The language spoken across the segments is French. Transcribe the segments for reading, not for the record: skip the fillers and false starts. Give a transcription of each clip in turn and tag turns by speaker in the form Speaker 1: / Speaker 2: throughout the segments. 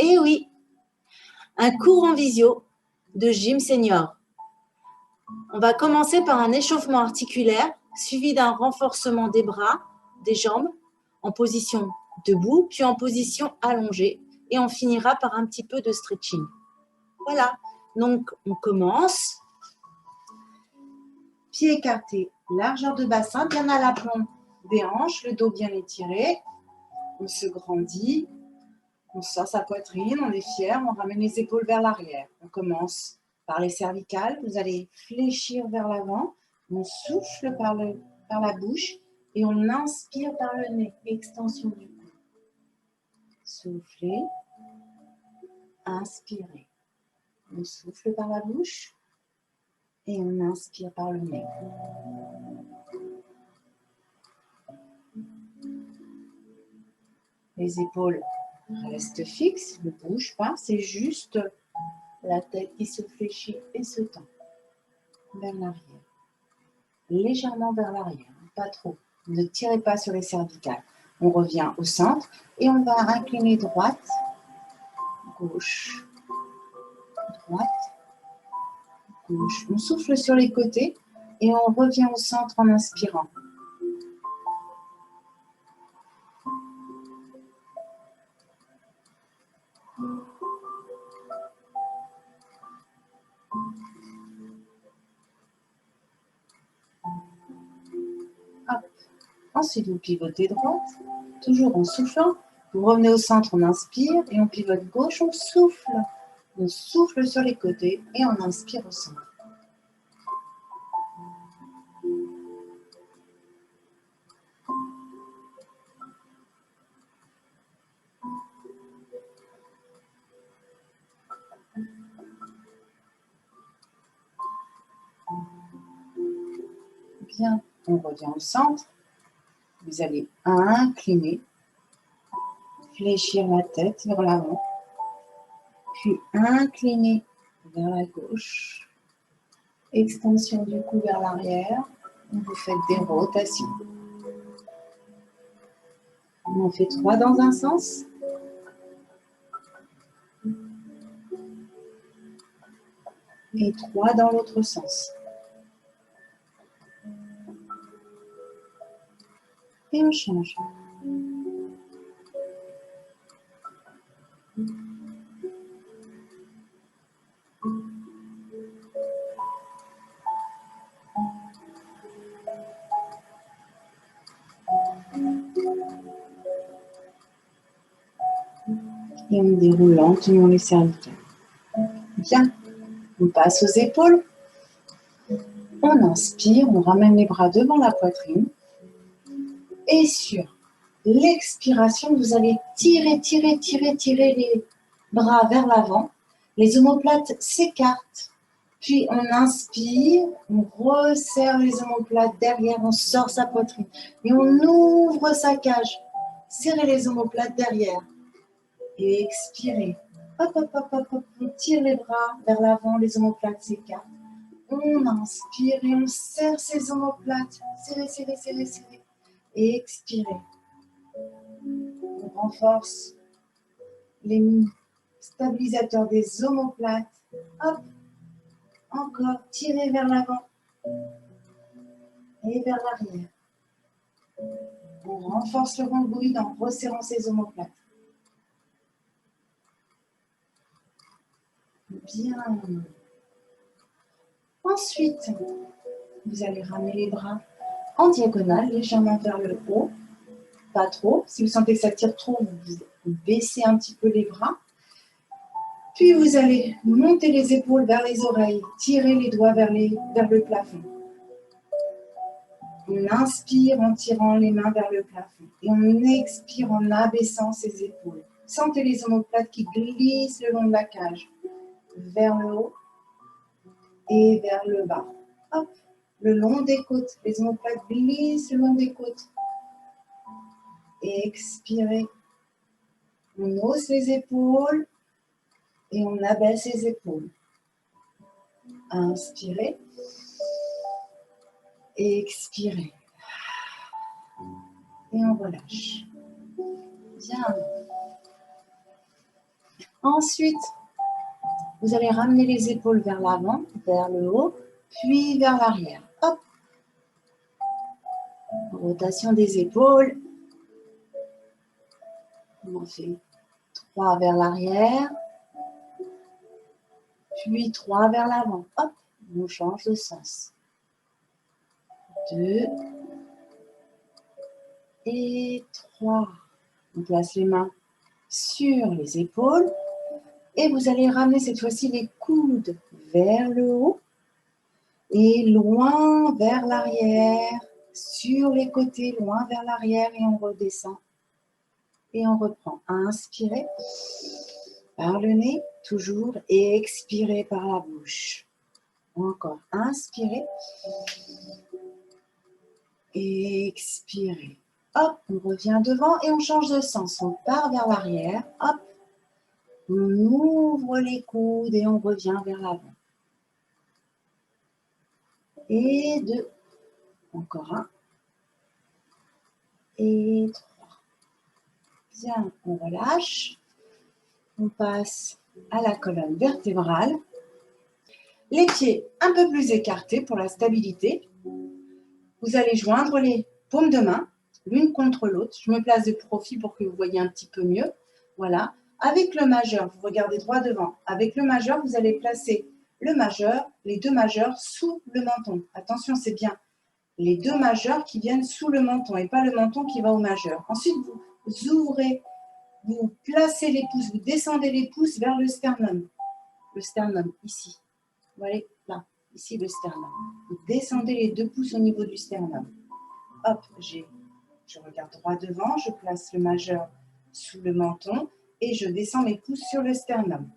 Speaker 1: Et oui, un cours en visio de gym senior. On va commencer par un échauffement articulaire suivi d'un renforcement des bras, des jambes, en position debout, puis en position allongée. Et on finira par un petit peu de stretching. Voilà, donc on commence. Pieds écartés, largeur de bassin, bien à l'aplomb des hanches, le dos bien étiré. On se grandit, on sort sa poitrine, on est fier, on ramène les épaules vers l'arrière. On commence par les cervicales, vous allez fléchir vers l'avant, on souffle par la bouche et on inspire par le nez, extension du cou. Soufflez, inspirez. On souffle par la bouche et on inspire par le nez. Les épaules restent fixes, ne bougent pas, c'est juste la tête qui se fléchit et se tend vers l'arrière. Légèrement vers l'arrière, pas trop. Ne tirez pas sur les cervicales. On revient au centre et on va incliner droite, gauche, droite, gauche. On souffle sur les côtés et on revient au centre en inspirant. Hop. Ensuite, vous pivotez droite, toujours en soufflant. Vous revenez au centre, on inspire et on pivote gauche, on souffle. On souffle sur les côtés et on inspire au centre. Bien, on revient au centre. Vous allez incliner, fléchir la tête vers l'avant, puis incliner vers la gauche, extension du cou vers l'arrière. Vous faites des rotations. On en fait 3 dans un sens. Et 3 dans l'autre sens. Et on change. Et on déroule lentement les cervicales. Bien. On passe aux épaules. On inspire, on ramène les bras devant la poitrine. Et sur l'expiration, vous allez tirer les bras vers l'avant. Les omoplates s'écartent. Puis on inspire, on resserre les omoplates derrière, on sort sa poitrine. Et on ouvre sa cage. Serrez les omoplates derrière. Et expirez. Hop, hop, hop, hop, hop. On tire les bras vers l'avant, les omoplates s'écartent. On inspire et on serre ses omoplates. Serrez, serrez, serrez, serrez. Et expirez. On renforce les stabilisateurs des omoplates. Hop. Encore. Tirez vers l'avant. Et vers l'arrière. On renforce le rhomboïde en resserrant ses omoplates. Bien. Ensuite, vous allez ramener les bras en diagonale, légèrement vers le haut. Pas trop. Si vous sentez que ça tire trop, vous baissez un petit peu les bras. Puis vous allez monter les épaules vers les oreilles, tirer les doigts vers le plafond. On inspire en tirant les mains vers le plafond. Et on expire en abaissant ses épaules. Sentez les omoplates qui glissent le long de la cage. Vers le haut et vers le bas. Hop, le long des côtes. Les omoplates glissent le long des côtes. Et expirez. On hausse les épaules et on abaisse les épaules. Inspirez. Et expirez. Et on relâche. Bien. Ensuite, vous allez ramener les épaules vers l'avant, vers le haut, puis vers l'arrière. Hop. Rotation des épaules. On en fait 3 vers l'arrière, puis 3 vers l'avant. Hop, on change de sens. 2 et 3. On place les mains sur les épaules et vous allez ramener cette fois-ci les coudes vers le haut et loin vers l'arrière, sur les côtés, loin vers l'arrière et on redescend. Et on reprend. Inspirez par le nez, toujours, et expirez par la bouche. Encore. Inspirez. Et expirez. Hop, on revient devant et on change de sens. On part vers l'arrière. Hop, on ouvre les coudes et on revient vers l'avant. Et 2. Encore 1. Et 3. Bien, on relâche. On passe à la colonne vertébrale. Les pieds un peu plus écartés pour la stabilité. Vous allez joindre les paumes de main, l'une contre l'autre. Je me place de profil pour que vous voyez un petit peu mieux. Voilà. Avec le majeur, vous regardez droit devant. Avec le majeur, vous allez placer le majeur, les deux majeurs sous le menton. Attention, c'est bien les deux majeurs qui viennent sous le menton et pas le menton qui va au majeur. Ensuite, vous ouvrez, vous placez les pouces, vous descendez les pouces vers le sternum. Le sternum, ici. Voilà, là, ici le sternum. Vous descendez les 2 pouces au niveau du sternum. Hop, je regarde droit devant, je place le majeur sous le menton et je descends mes pouces sur le sternum.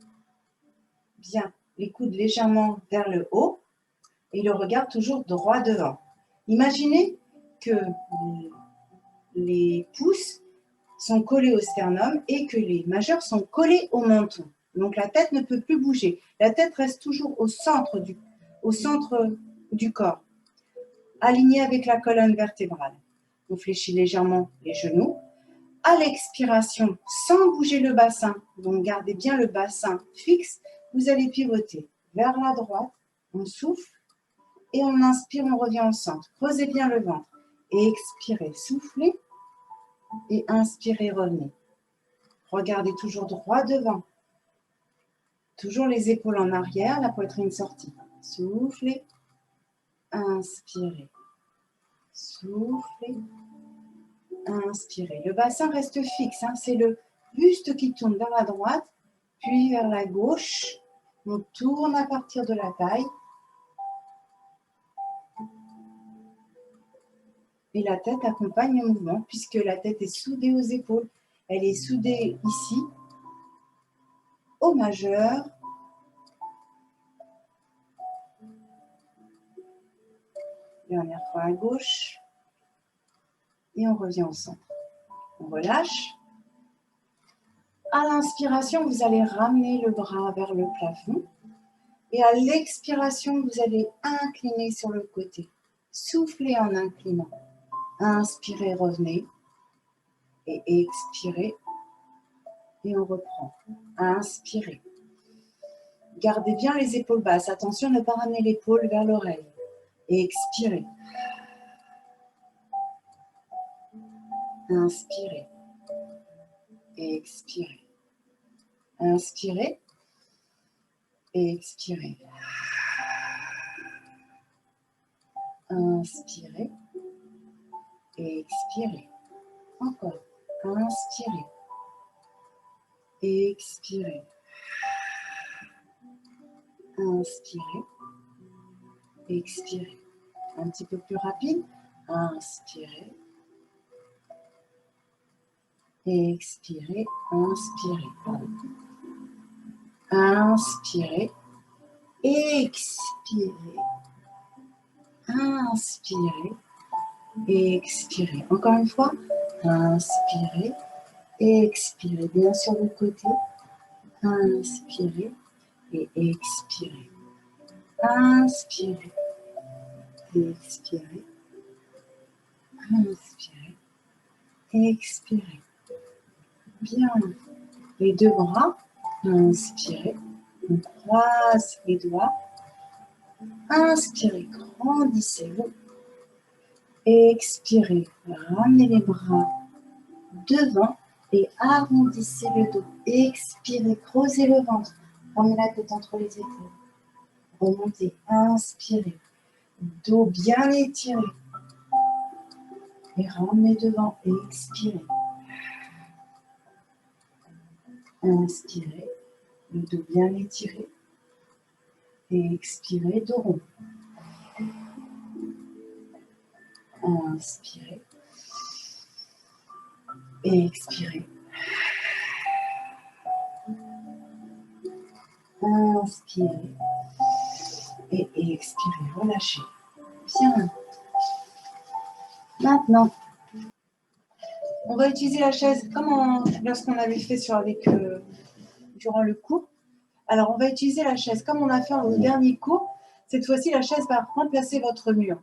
Speaker 1: Bien, les coudes légèrement vers le haut et le regard toujours droit devant. Imaginez que les pouces sont collés au sternum et que les majeurs sont collés au menton. Donc la tête ne peut plus bouger. La tête reste toujours au centre du corps, alignée avec la colonne vertébrale. On fléchit légèrement les genoux. À l'expiration, sans bouger le bassin, donc gardez bien le bassin fixe, vous allez pivoter vers la droite, on souffle et on inspire, on revient au centre. Creusez bien le ventre et expirez, soufflez et inspirez, revenez. Regardez toujours droit devant. Toujours les épaules en arrière, la poitrine sortie. Soufflez, inspirez, soufflez, inspirez. Le bassin reste fixe, hein, c'est le buste qui tourne vers la droite, puis vers la gauche. On tourne à partir de la taille. Et la tête accompagne le mouvement puisque la tête est soudée aux épaules. Elle est soudée ici, au majeur. Dernière fois à gauche. Et on revient au centre. On relâche. À l'inspiration, vous allez ramener le bras vers le plafond. Et à l'expiration, vous allez incliner sur le côté. Soufflez en inclinant. Inspirez, revenez. Et expirez. Et on reprend. Inspirez. Gardez bien les épaules basses. Attention, ne pas ramener l'épaule vers l'oreille. Et expirez. Inspirez. Et expirez. Inspirez. Et expirez. Inspirez. Et expirez. Encore. Inspirez. Et expirez. Inspirez. Expirez. Un petit peu plus rapide. Inspirez. Expirez. Inspirez. Pardon. Inspirez. Expirez. Inspirez. Expirez. Encore une fois. Inspirez. Expirez. Bien sur le côté. Inspirez. Et expirez. Inspirez. Expirez. Inspirez. Expirez. Bien. Les deux bras Inspirez. On croise les doigts. Inspirez, grandissez-vous. Expirez, ramenez les bras devant et arrondissez le dos. Expirez, creusez le ventre. Ramenez la tête entre les épaules. Remontez, inspirez. Dos bien étiré. Et ramenez devant et expirez. Inspirez, le dos bien étiré. Et expirez, dos rond. Inspirez. Et expirez. Inspirez. Et expirez, relâchez. Bien. Maintenant, on va utiliser la chaise comme lorsqu'on avait fait durant le cours. Alors, on va utiliser la chaise comme on a fait au dernier cours. Cette fois-ci, la chaise va remplacer votre mur.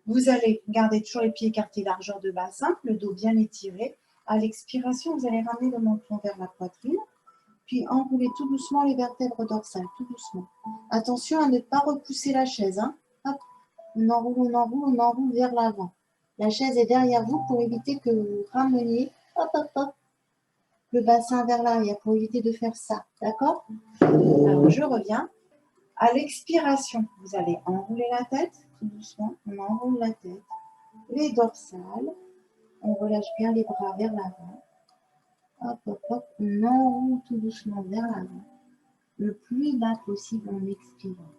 Speaker 1: Vous allez garder toujours les pieds écartés, largeur de bassin, le dos bien étiré. À l'expiration, vous allez ramener le menton vers la poitrine, puis enrouler tout doucement les vertèbres dorsales, tout doucement. Attention à ne pas repousser la chaise. Hein. Hop. On enroule vers l'avant. La chaise est derrière vous pour éviter que vous rameniez le bassin vers l'arrière, pour éviter de faire ça. D'accord? Alors, je reviens. À l'expiration, vous allez enrouler la tête, tout doucement. On enroule la tête, les dorsales. On relâche bien les bras vers l'avant. Hop, hop, hop. On enroule tout doucement vers l'avant. Le plus bas possible en expirant.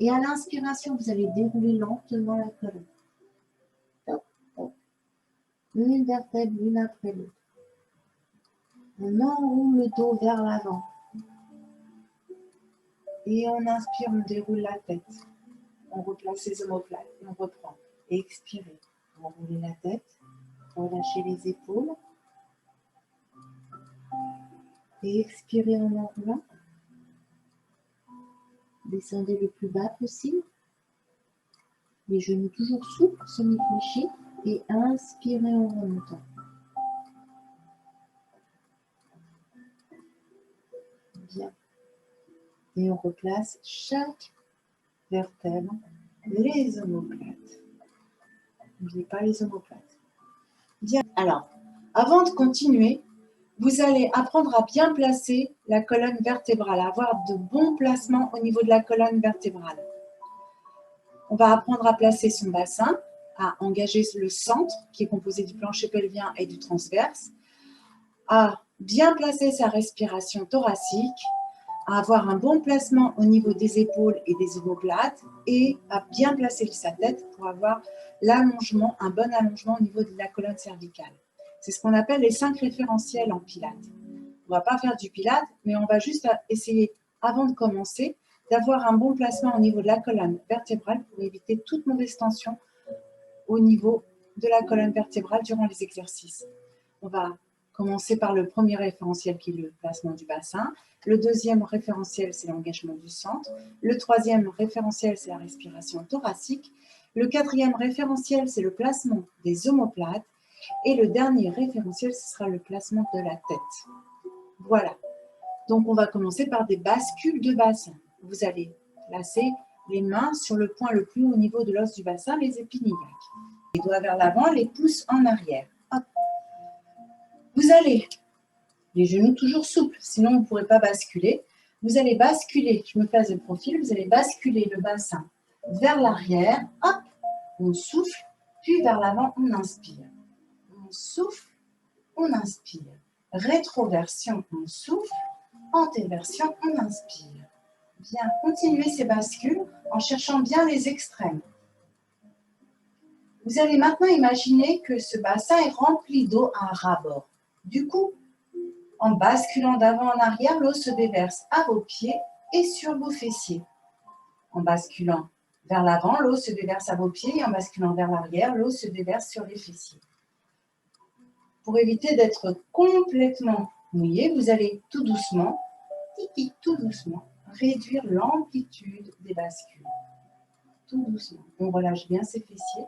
Speaker 1: Et à l'inspiration, vous allez dérouler lentement la colonne. Hop, hop. Une vertèbre l'une après l'autre. On enroule le dos vers l'avant. Et on inspire, on déroule la tête. On replace les omoplates et on reprend. Et expirez. Enroulez la tête. Relâchez les épaules. Et expirez en enroulant. Descendez le plus bas possible. Les genoux toujours souples, semi-fléchis. Et inspirez en remontant. Bien. Et on replace chaque vertèbre, les omoplates. N'oubliez pas les omoplates. Bien. Alors, avant de continuer, vous allez apprendre à bien placer la colonne vertébrale, à avoir de bons placements au niveau de la colonne vertébrale. On va apprendre à placer son bassin, à engager le centre qui est composé du plancher pelvien et du transverse, à bien placer sa respiration thoracique, à avoir un bon placement au niveau des épaules et des omoplates et à bien placer sa tête pour avoir l'allongement, un bon allongement au niveau de la colonne cervicale. C'est ce qu'on appelle les 5 référentiels en pilates. On ne va pas faire du pilate, mais on va juste essayer, avant de commencer, d'avoir un bon placement au niveau de la colonne vertébrale pour éviter toute mauvaise tension au niveau de la colonne vertébrale durant les exercices. On va commencer par le premier référentiel qui est le placement du bassin. Le deuxième référentiel, c'est l'engagement du centre. Le troisième référentiel, c'est la respiration thoracique. Le quatrième référentiel, c'est le placement des omoplates. Et le dernier référentiel, ce sera le placement de la tête. Voilà. Donc, on va commencer par des bascules de bassin. Vous allez placer les mains sur le point le plus haut au niveau de l'os du bassin, les épines iliaques. Les doigts vers l'avant, les pouces en arrière. Hop. Vous allez, les genoux toujours souples, sinon vous ne pourrez pas basculer. Vous allez basculer, je me place de profil, vous allez basculer le bassin vers l'arrière. Hop, on souffle, puis vers l'avant, on inspire. On souffle, on inspire. Rétroversion, on souffle. Antéversion, on inspire. Bien, continuez ces bascules en cherchant bien les extrêmes. Vous allez maintenant imaginer que ce bassin est rempli d'eau à ras-bord. Du coup, en basculant d'avant en arrière, l'eau se déverse à vos pieds et sur vos fessiers. En basculant vers l'avant, l'eau se déverse à vos pieds et en basculant vers l'arrière, l'eau se déverse sur les fessiers. Pour éviter d'être complètement mouillé, vous allez tout doucement, tout doucement, réduire l'amplitude des bascules. Tout doucement. On relâche bien ses fessiers.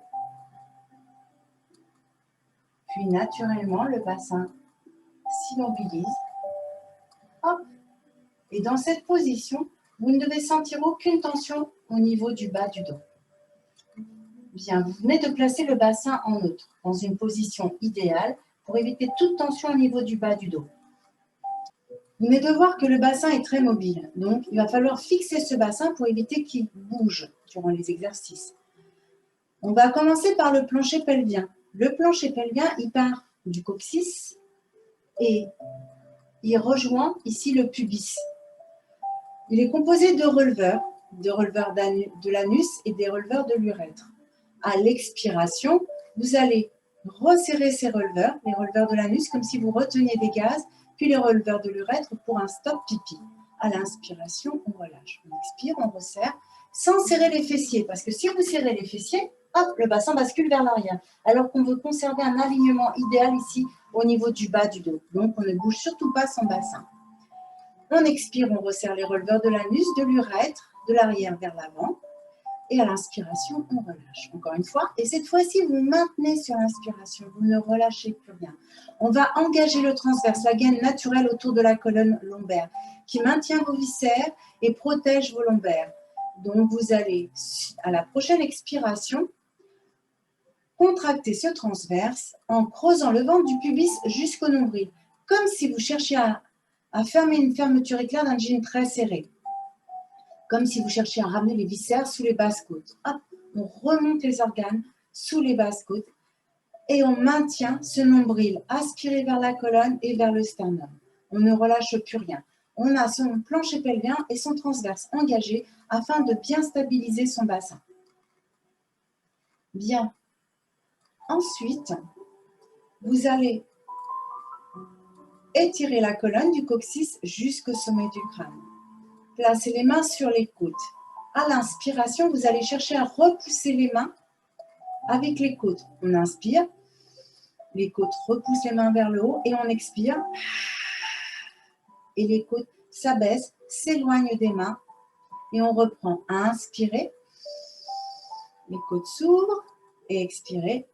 Speaker 1: Puis naturellement, le bassin s'immobilise. Hop, Et dans cette position, vous ne devez sentir aucune tension au niveau du bas du dos. Bien, vous venez de placer le bassin en neutre, dans une position idéale pour éviter toute tension au niveau du bas du dos. Vous venez de voir que le bassin est très mobile, donc il va falloir fixer ce bassin pour éviter qu'il bouge durant les exercices. On va commencer par le plancher pelvien. Le plancher pelvien, il part du coccyx et il rejoint ici le pubis. Il est composé de releveurs de l'anus et des releveurs de l'urètre. À l'expiration, vous allez resserrer ces releveurs, les releveurs de l'anus, comme si vous reteniez des gaz, puis les releveurs de l'urètre pour un stop pipi. À l'inspiration, on relâche. On expire, on resserre, sans serrer les fessiers, parce que si vous serrez les fessiers, hop, le bassin bascule vers l'arrière, alors qu'on veut conserver un alignement idéal ici au niveau du bas du dos. Donc, on ne bouge surtout pas son bassin. On expire, on resserre les releveurs de l'anus, de l'urètre, de l'arrière vers l'avant. Et à l'inspiration, on relâche. Encore une fois. Et cette fois-ci, vous maintenez sur l'inspiration. Vous ne relâchez plus rien. On va engager le transverse, la gaine naturelle autour de la colonne lombaire, qui maintient vos viscères et protège vos lombaires. Donc, vous allez, à la prochaine expiration, contracter ce transverse en creusant le ventre du pubis jusqu'au nombril, comme si vous cherchiez à fermer une fermeture éclair d'un jean très serré. Comme si vous cherchiez à ramener les viscères sous les basses côtes. Hop, on remonte les organes sous les basses côtes et on maintient ce nombril aspiré vers la colonne et vers le sternum. On ne relâche plus rien. On a son plancher pelvien et son transverse engagé afin de bien stabiliser son bassin. Bien. Ensuite, vous allez étirer la colonne du coccyx jusqu'au sommet du crâne. Placez les mains sur les côtes. À l'inspiration, vous allez chercher à repousser les mains avec les côtes. On inspire, les côtes repoussent les mains vers le haut et on expire. Et les côtes s'abaissent, s'éloignent des mains et on reprend. À inspirer, les côtes s'ouvrent et expirer.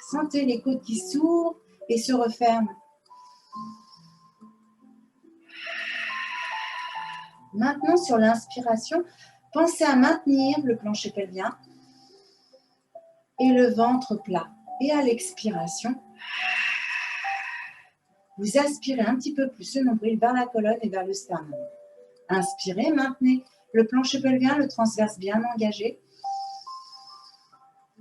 Speaker 1: Sentez les côtes qui s'ouvrent et se referment. Maintenant, sur l'inspiration, pensez à maintenir le plancher pelvien et le ventre plat. Et à l'expiration, vous aspirez un petit peu plus ce nombril vers la colonne et vers le sternum. Inspirez, maintenez le plancher pelvien, le transverse bien engagé.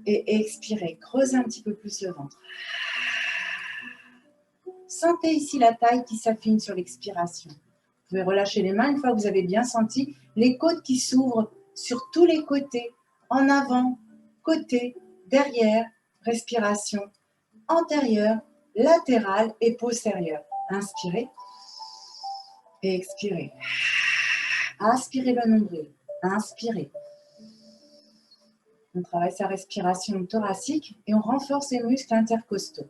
Speaker 1: Et expirez, creusez un petit peu plus le ventre. Sentez ici la taille qui s'affine sur l'expiration. Vous pouvez relâcher les mains une fois que vous avez bien senti les côtes qui s'ouvrent sur tous les côtés, en avant, côté, derrière, respiration antérieure, latérale et postérieure. Inspirez et expirez. Aspirez le nombril. Inspirez. On travaille sa respiration thoracique et on renforce les muscles intercostaux.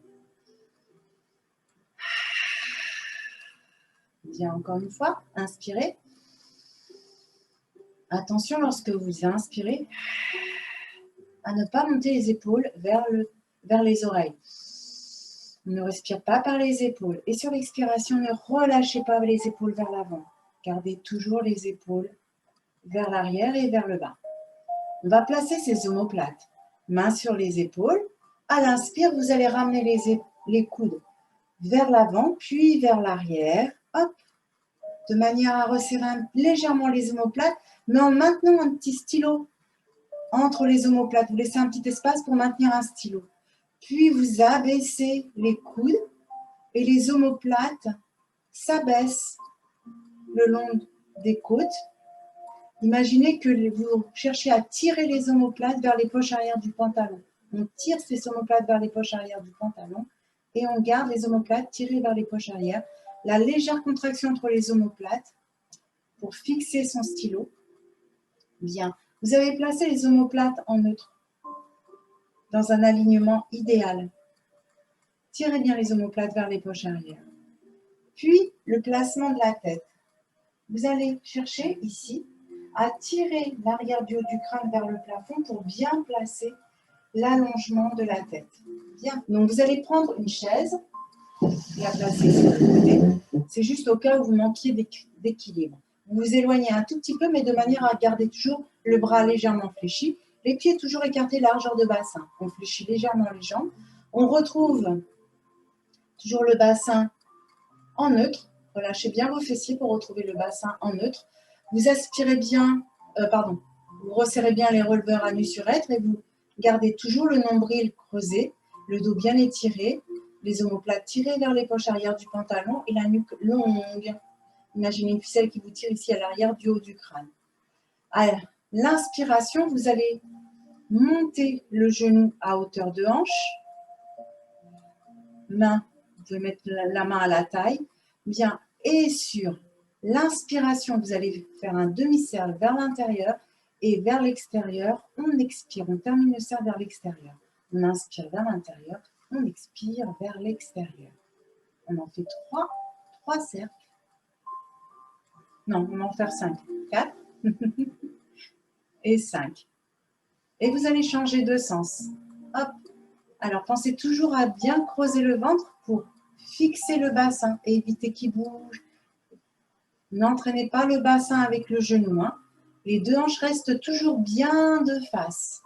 Speaker 1: Bien, encore une fois, inspirez. Attention lorsque vous inspirez à ne pas monter les épaules vers les oreilles. On ne respire pas par les épaules. Et sur l'expiration, ne relâchez pas les épaules vers l'avant. Gardez toujours les épaules vers l'arrière et vers le bas. On va placer ces omoplates. Mains sur les épaules. À l'inspire, vous allez ramener les coudes vers l'avant, puis vers l'arrière. Hop, de manière à resserrer légèrement les omoplates, mais en maintenant un petit stylo entre les omoplates. Vous laissez un petit espace pour maintenir un stylo. Puis vous abaissez les coudes et les omoplates s'abaissent le long des côtes. Imaginez que vous cherchez à tirer les omoplates vers les poches arrière du pantalon. On tire ces omoplates vers les poches arrière du pantalon et on garde les omoplates tirées vers les poches arrière. La légère contraction entre les omoplates pour fixer son stylo. Bien. Vous avez placé les omoplates en neutre dans un alignement idéal. Tirez bien les omoplates vers les poches arrière. Puis, le placement de la tête. Vous allez chercher ici à tirer l'arrière du haut du crâne vers le plafond pour bien placer l'allongement de la tête. Bien. Donc, vous allez prendre une chaise la placer sur le côté. C'est juste au cas où vous manquiez d'équilibre. Vous vous éloignez un tout petit peu, mais de manière à garder toujours le bras légèrement fléchi. Les pieds toujours écartés, largeur de bassin. On fléchit légèrement les jambes. On retrouve toujours le bassin en neutre. Relâchez bien vos fessiers pour retrouver le bassin en neutre. Vous aspirez bien, vous resserrez bien les releveurs à nu surêtre et vous gardez toujours le nombril creusé, le dos bien étiré, les omoplates tirées vers les poches arrière du pantalon et la nuque longue. Imaginez une ficelle qui vous tire ici à l'arrière du haut du crâne. À l'inspiration, vous allez monter le genou à hauteur de hanche. Vous pouvez mettre la main à la taille. Bien, et sur l'inspiration, vous allez faire un demi-cercle vers l'intérieur et vers l'extérieur. On expire, on termine le cercle vers l'extérieur. On inspire vers l'intérieur, on expire vers l'extérieur. On en fait trois cercles. Non, on va en faire 5. 4 et 5. Et vous allez changer de sens. Hop. Alors, pensez toujours à bien creuser le ventre pour fixer le bassin et éviter qu'il bouge. N'entraînez pas le bassin avec le genou. Les deux hanches restent toujours bien de face.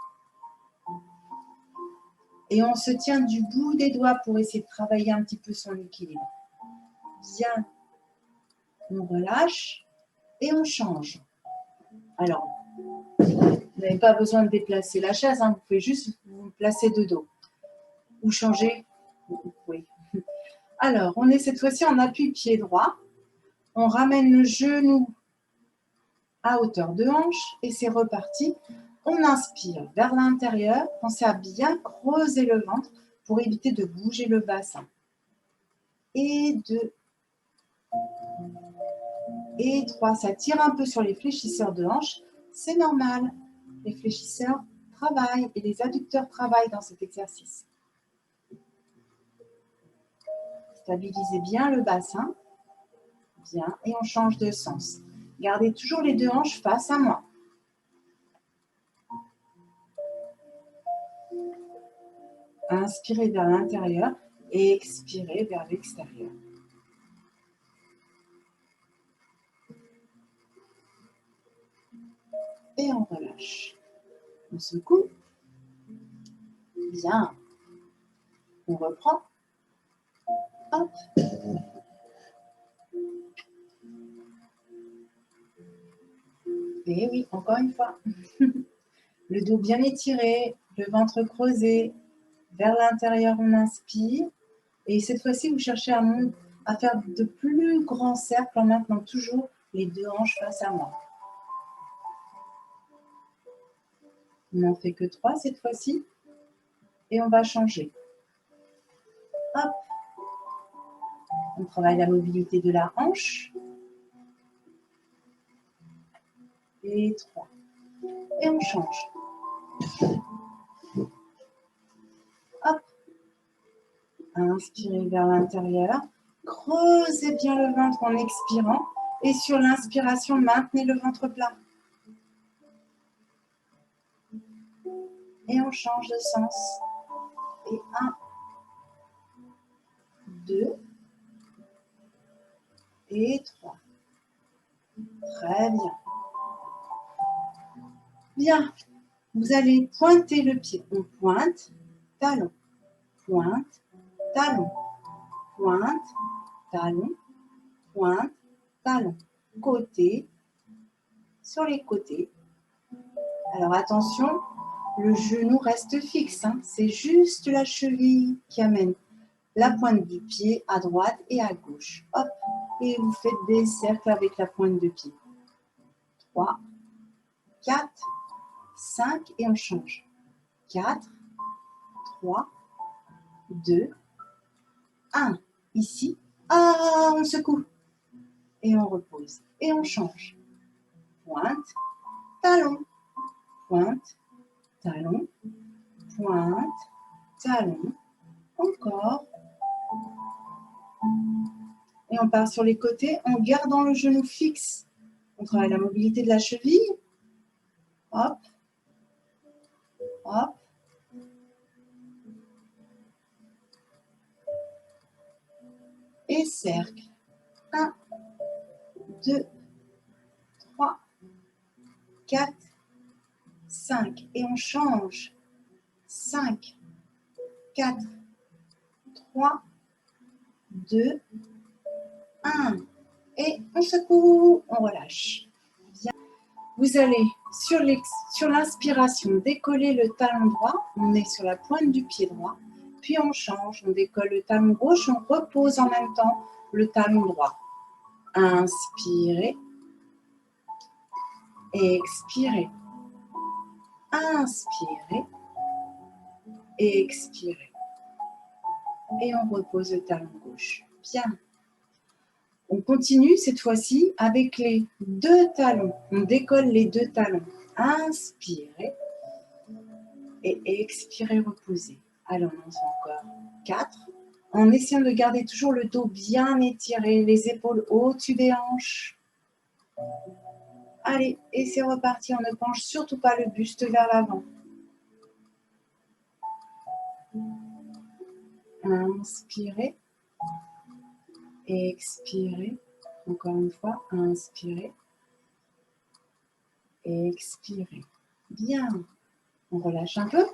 Speaker 1: Et on se tient du bout des doigts pour essayer de travailler un petit peu son équilibre. Bien. On relâche et on change. Alors, vous n'avez pas besoin de déplacer la chaise. Vous pouvez juste vous placer de dos. Ou changer. Oui. Alors, on est cette fois-ci en appui pied droit. On ramène le genou à hauteur de hanche et c'est reparti. On inspire vers l'intérieur. Pensez à bien creuser le ventre pour éviter de bouger le bassin. Et 2. Et 3. Ça tire un peu sur les fléchisseurs de hanche. C'est normal. Les fléchisseurs travaillent et les adducteurs travaillent dans cet exercice. Stabilisez bien le bassin. Bien. Et on change de sens. Gardez toujours les deux hanches face à moi. Inspirez vers l'intérieur et expirez vers l'extérieur. Et on relâche. On secoue. Bien. On reprend. Hop. Et oui, encore une fois. Le dos bien étiré, le ventre creusé. Vers l'intérieur, on inspire. Et cette fois-ci, vous cherchez à faire de plus grands cercles en maintenant toujours les deux hanches face à moi. On n'en fait que 3 cette fois-ci. Et on va changer. Hop. On travaille la mobilité de la hanche. Et 3. Et on change. Hop. Inspirez vers l'intérieur. Creusez bien le ventre en expirant. Et sur l'inspiration, maintenez le ventre plat. Et on change de sens. Et 1, 2 et 3. Très bien. Bien. Vous allez pointer le pied. On pointe, talon, pointe, talon, pointe, talon, pointe, talon. Côté, sur les côtés. Alors attention, le genou reste fixe. C'est juste la cheville qui amène la pointe du pied à droite et à gauche. Hop. Et vous faites des cercles avec la pointe de pied. 3, 4, 5 et on change. 4, 3, 2, 1. Ici, on secoue. Et on repose. Et on change. Pointe, talon, pointe, talon, pointe, talon. Encore. Et on part sur les côtés en gardant le genou fixe. On travaille la mobilité de la cheville. Hop. Hop. et cercle. 1, 2, 3, 4, 5. Et on change. 5, 4, 3, 2, 1. Et on secoue, on relâche. Bien. Vous allez, sur l'inspiration, décoller le talon droit. On est sur la pointe du pied droit. Puis on change, on décolle le talon gauche, on repose en même temps le talon droit. Inspirez. Expirez. Inspirez. Expirez. Et on repose le talon gauche. Bien. On continue cette fois-ci avec les deux talons. On décolle les deux talons. Inspirez. Et expirez, reposez. Allez, on en fait encore 4. En essayant de garder toujours le dos bien étiré, les épaules au-dessus des hanches. Allez, et c'est reparti. On ne penche surtout pas le buste vers l'avant. Inspirez. Expirez. Encore une fois, inspirez. Expirez. Bien. On relâche un peu.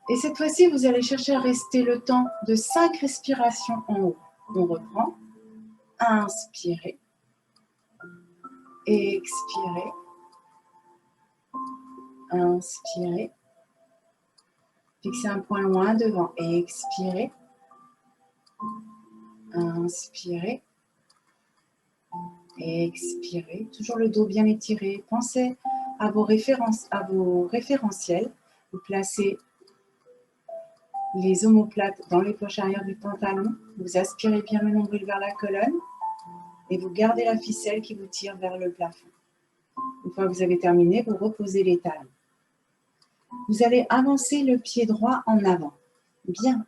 Speaker 1: Et cette fois-ci, vous allez chercher à rester le temps de 5 respirations en haut. On reprend. Inspirez. Expirez. Inspirez. Fixez un point loin devant. Expirez. Inspirez. Expirez. Toujours le dos bien étiré. Pensez à vos référentiels. Vous placez les omoplates dans les poches arrière du pantalon. Vous aspirez bien le nombril vers la colonne. Et vous gardez la ficelle qui vous tire vers le plafond. Une fois que vous avez terminé, vous reposez les talons. Vous allez avancer le pied droit en avant. Bien.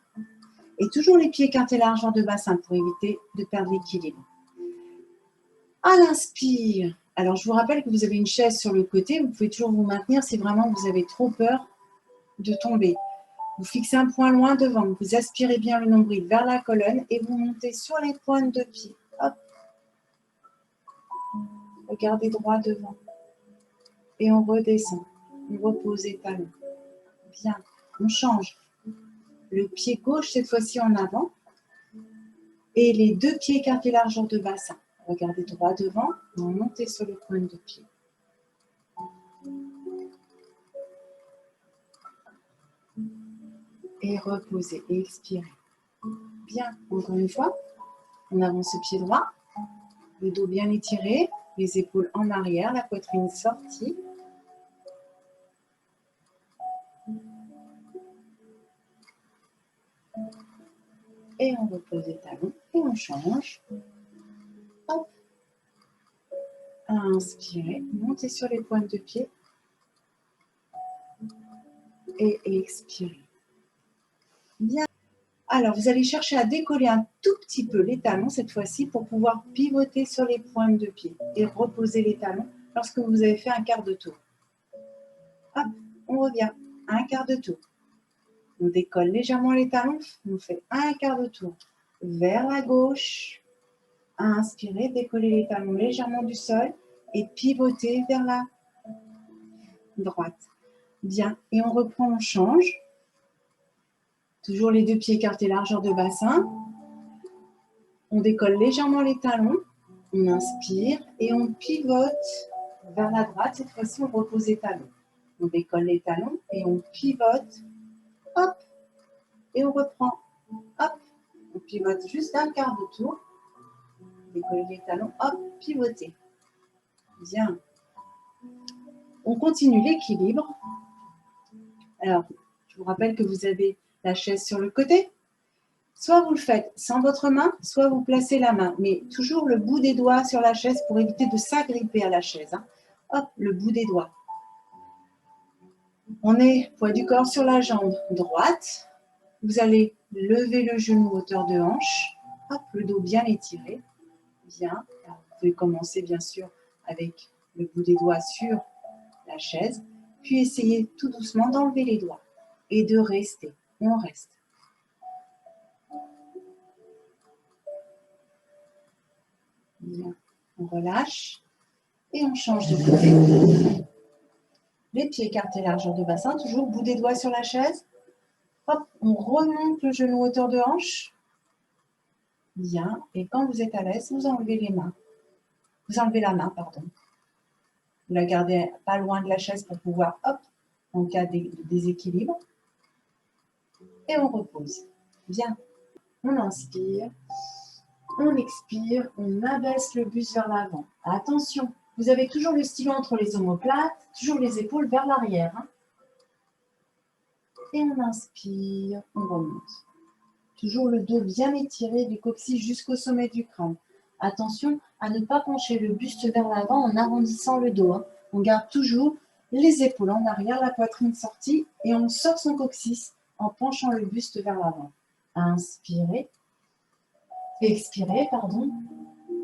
Speaker 1: Et toujours les pieds écartés largeur de bassin pour éviter de perdre l'équilibre. À l'inspire. Alors, je vous rappelle que vous avez une chaise sur le côté. Vous pouvez toujours vous maintenir si vraiment vous avez trop peur de tomber. Vous fixez un point loin devant. Vous aspirez bien le nombril vers la colonne et vous montez sur les pointes de pied. Hop. Regardez droit devant. Et on redescend. On repose les talons. Bien. On change. Le pied gauche, cette fois-ci en avant. Et les deux pieds écartés largeur de bassin. Regardez droit devant. On monte sur les pointes de pied. Et reposez. Et expirez. Bien. Encore une fois. On avance le pied droit. Le dos bien étiré. Les épaules en arrière. La poitrine sortie. Et on repose les talons. Et on change. Hop. Inspirez. Montez sur les pointes de pied. Et expirez. Bien. Alors, vous allez chercher à décoller un tout petit peu les talons cette fois-ci pour pouvoir pivoter sur les pointes de pied et reposer les talons lorsque vous avez fait un quart de tour. Hop, on revient. Un quart de tour. On décolle légèrement les talons. On fait un quart de tour vers la gauche. Inspirez, décollez les talons légèrement du sol et pivotez vers la droite. Bien. Et on reprend, on change. Toujours les deux pieds écartés largeur de bassin. On décolle légèrement les talons. On inspire et on pivote vers la droite. Cette fois-ci, on repose les talons. On décolle les talons et on pivote. Hop. Et on reprend. Hop. On pivote juste un quart de tour. Décoller les talons. Hop. Pivoter. Bien. On continue l'équilibre. Alors, je vous rappelle que vous avez la chaise sur le côté. Soit vous le faites sans votre main, soit vous placez la main. Mais toujours le bout des doigts sur la chaise pour éviter de s'agripper à la chaise. Hop, le bout des doigts. On est poids du corps sur la jambe droite. Vous allez lever le genou hauteur de hanche. Hop, le dos bien étiré. Bien. Alors, vous pouvez commencer bien sûr avec le bout des doigts sur la chaise. Puis essayez tout doucement d'enlever les doigts et de rester. On reste. Bien. On relâche et on change de côté. Les pieds écartés largeur de bassin, toujours bout des doigts sur la chaise. Hop, on remonte le genou hauteur de hanche. Bien. Et quand vous êtes à l'aise, vous enlevez les mains. Vous enlevez la main, pardon. Vous la gardez pas loin de la chaise pour pouvoir, hop, en cas de déséquilibre. Et on repose. Bien. On inspire. On expire. On abaisse le buste vers l'avant. Attention, vous avez toujours le stylo entre les omoplates, toujours les épaules vers l'arrière. Hein. Et on inspire, on remonte. Toujours le dos bien étiré du coccyx jusqu'au sommet du crâne. Attention à ne pas pencher le buste vers l'avant en arrondissant le dos. Hein. On garde toujours les épaules en arrière, la poitrine sortie et on sort son coccyx en penchant le buste vers l'avant. Inspirez, expirez, pardon,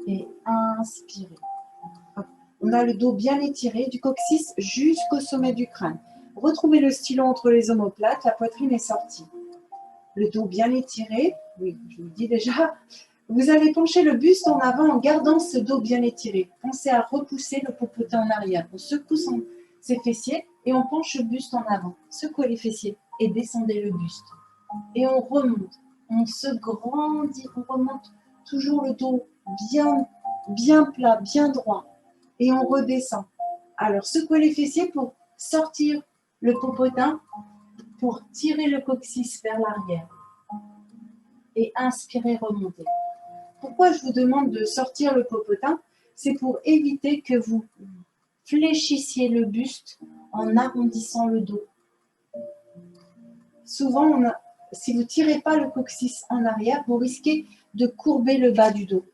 Speaker 1: et inspirez. On a le dos bien étiré du coccyx jusqu'au sommet du crâne. Retrouvez le stylo entre les omoplates, la poitrine est sortie. Le dos bien étiré, oui, je vous le dis déjà, vous allez pencher le buste en avant en gardant ce dos bien étiré. Pensez à repousser le popotin en arrière. On secoue ses fessiers et on penche le buste en avant. Secouez les fessiers et descendez le buste. Et on remonte, on se grandit, on remonte toujours le dos bien plat, bien droit. Et on redescend. Alors secouez les fessiers pour sortir le popotin, pour tirer le coccyx vers l'arrière. Et inspirez, remontez. Pourquoi je vous demande de sortir le popotin? C'est pour éviter que vous fléchissiez le buste en arrondissant le dos. Souvent, si vous ne tirez pas le coccyx en arrière, vous risquez de courber le bas du dos.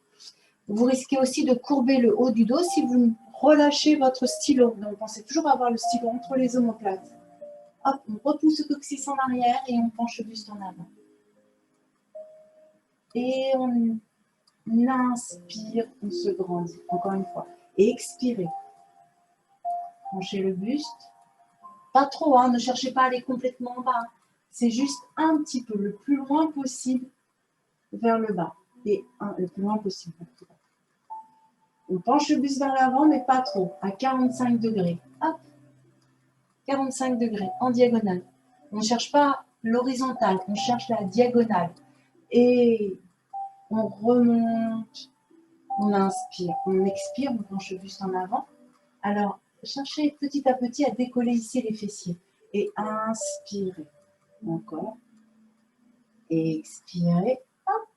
Speaker 1: Vous risquez aussi de courber le haut du dos si vous relâchez votre stylo. Donc, pensez toujours à avoir le stylo entre les omoplates. Hop, on repousse le coccyx en arrière et on penche le buste en avant. Et on inspire, on se grandit, encore une fois. Et expirez. Penchez le buste. Pas trop, hein, ne cherchez pas à aller complètement en bas. C'est juste un petit peu, le plus loin possible vers le bas. Et le plus loin possible. On penche le buste vers l'avant, mais pas trop, à 45 degrés. Hop, 45 degrés, en diagonale. On ne cherche pas l'horizontale, on cherche la diagonale. Et on remonte, on inspire, on expire, on penche le buste en avant. Alors, cherchez petit à petit à décoller ici les fessiers. Et inspirez. Encore. Et expirez. Hop,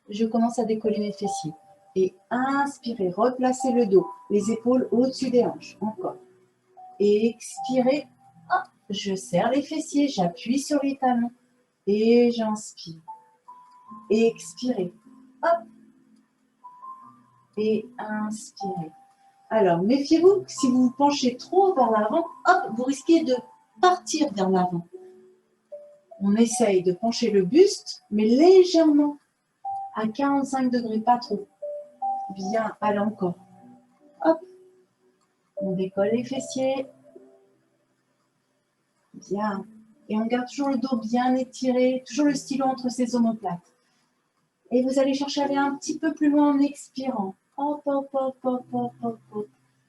Speaker 1: je commence à décoller mes fessiers. Et inspirez, replacez le dos, les épaules au-dessus des hanches. Encore. Et expirez. Hop, je serre les fessiers, j'appuie sur les talons. Et j'inspire. Et expirez. Hop. Et inspirez. Alors, méfiez-vous, si vous vous penchez trop vers l'avant, hop, vous risquez de partir vers l'avant. On essaye de pencher le buste, mais légèrement, à 45 degrés, pas trop. Bien, allez encore. Hop, on décolle les fessiers. Bien. Et on garde toujours le dos bien étiré, toujours le stylo entre ses omoplates. Et vous allez chercher à aller un petit peu plus loin en expirant. Hop, hop, hop, hop, hop, hop, hop.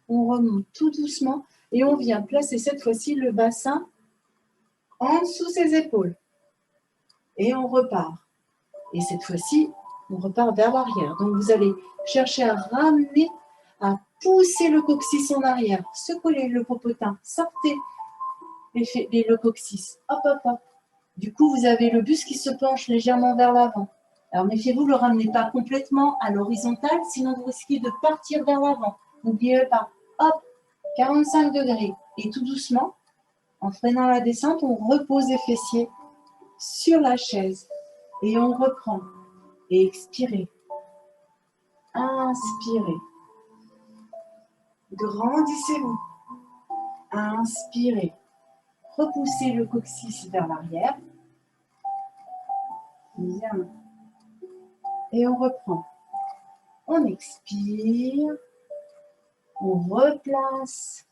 Speaker 1: On remonte tout doucement et on vient placer cette fois-ci le bassin en dessous ses épaules. Et on repart. Et cette fois-ci, on repart vers l'arrière. Donc, vous allez chercher à ramener, à pousser le coccyx en arrière. Secouez le popotin. Sortez le coccyx. Hop, hop, hop. Du coup, vous avez le buste qui se penche légèrement vers l'avant. Alors, méfiez-vous, ne le ramenez pas complètement à l'horizontale, sinon vous risquez de partir vers l'avant. N'oubliez pas. Hop, 45 degrés. Et tout doucement, en freinant la descente, on repose les fessiers sur la chaise. Et on reprend. Et expirez. Inspirez. Grandissez-vous. Inspirez. Repoussez le coccyx vers l'arrière. Bien. Et on reprend. On expire. On replace